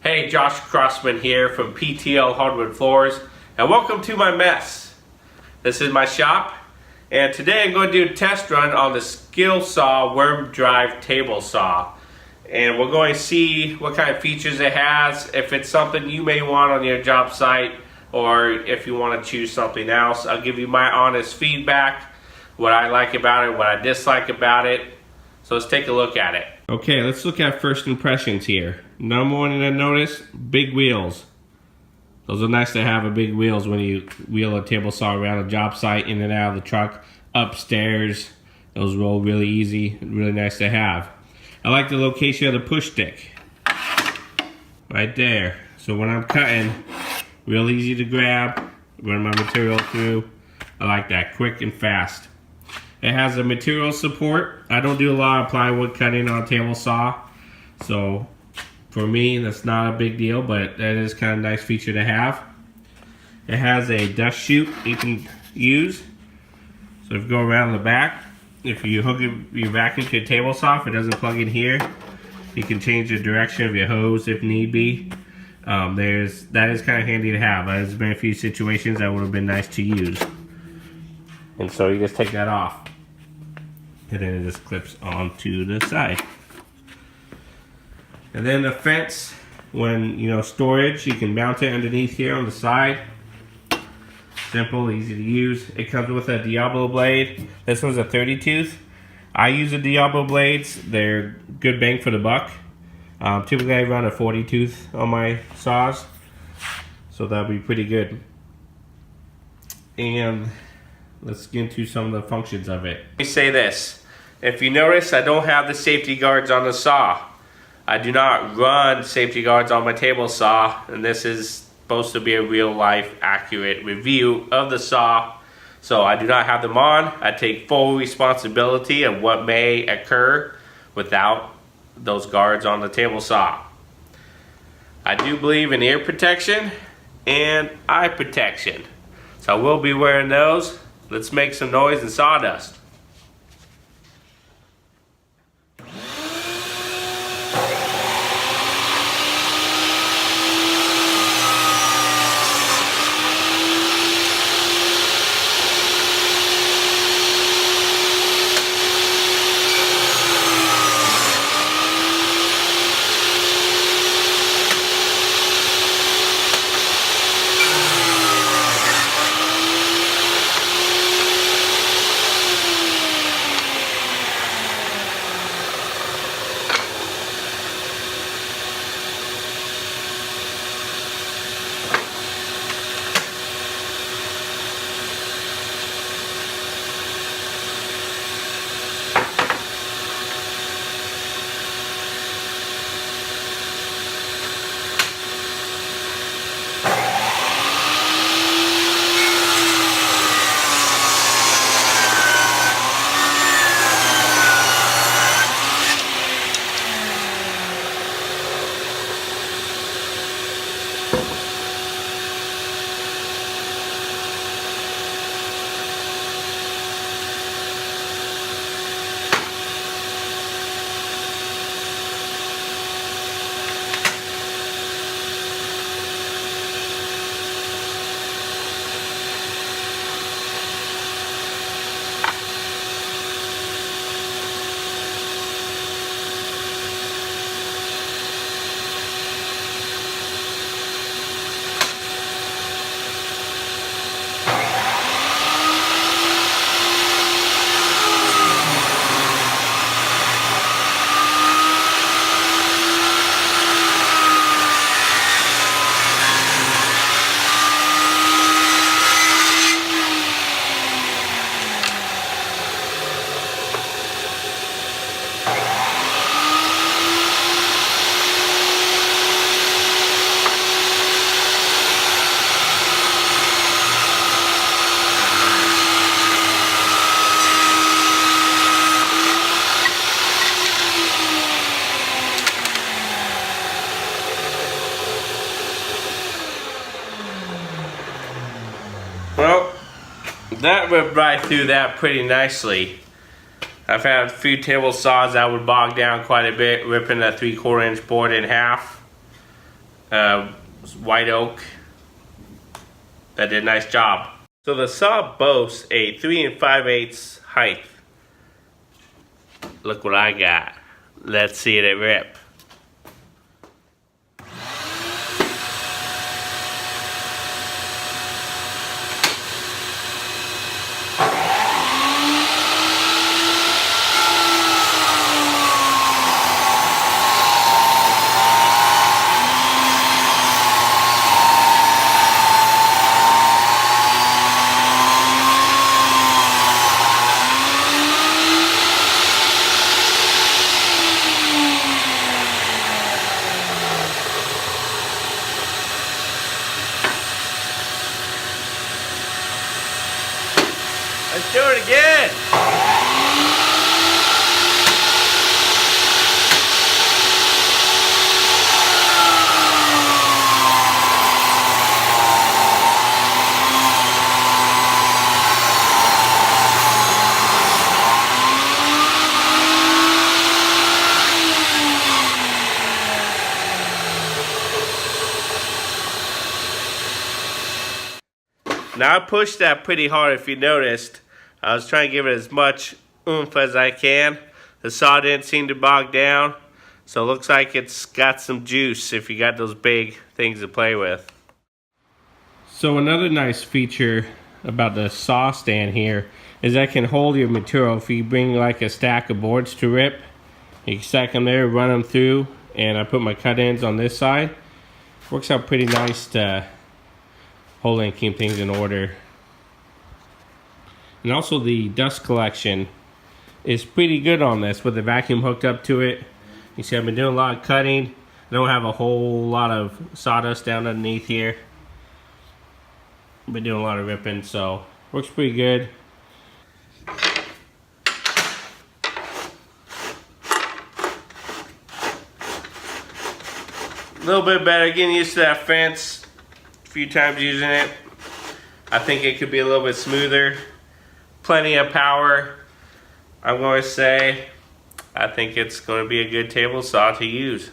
Hey, Josh Crossman here from PTL Hardwood Floors, and welcome to my mess. This is my shop, and today I'm going to do a test run on the Skilsaw worm drive table saw. And we're going to see what kind of features it has, if it's something you may want on your job site, or if you want to choose something else. I'll give you my honest feedback, what I like about it, what I dislike about it. So let's take a look at it. Okay, let's look at first impressions here. Number one thing I notice, big wheels. Those are nice to have, a big wheels when you wheel a table saw around a job site, in and out of the truck, upstairs. Those roll really easy, really nice to have. I like the location of the push stick. Right there. So when I'm cutting, real easy to grab, run my material through. I like that, quick and fast. It has a material support. I don't do a lot of plywood cutting on a table saw, so for me that's not a big deal, but that is kind of a nice feature to have. It has a dust chute you can use. So if you go around the back, if you hook your vacuum to your table saw, if it doesn't plug in here, you can change the direction of your hose if need be. That is kind of handy to have. There's been a few situations that would have been nice to use. And so you just take that off, and then it just clips onto the side. And then the fence, when storage, you can mount it underneath here on the side. Simple, easy to use. It comes with a Diablo blade. This one's a 30 tooth. I use the Diablo blades. They're good bang for the buck. Typically I run a 40 tooth on my saws, so that'll be pretty good. And let's get into some of the functions of it. Let me say this. If you notice, I don't have the safety guards on the saw. I do not run safety guards on my table saw, and this is supposed to be a real life accurate review of the saw. So I do not have them on. I take full responsibility of what may occur without those guards on the table saw. I do believe in ear protection and eye protection, so I will be wearing those. Let's make some noise and sawdust. Well, that went right through that pretty nicely. I've had a few table saws that would bog down quite a bit, ripping a 3/4 inch board in half. white oak. That did a nice job. So the saw boasts a 3 5/8 height. Look what I got. Let's see it rip. Let's do it again. Now I pushed that pretty hard if you noticed. I was trying to give it as much oomph as I can. The saw didn't seem to bog down, so it looks like it's got some juice if you got those big things to play with. So another nice feature about the saw stand here is that it can hold your material. If you bring like a stack of boards to rip, you can stack them there, run them through, and I put my cut ends on this side. Works out pretty nice to hold and keep things in order. And also the dust collection is pretty good on this with the vacuum hooked up to it. You see I've been doing a lot of cutting. I don't have a whole lot of sawdust down underneath here. I've been doing a lot of ripping, so works pretty good. A little bit better getting used to that fence. A few times using it. I think it could be a little bit smoother. Plenty of power. I'm going to say I think it's going to be a good table saw to use.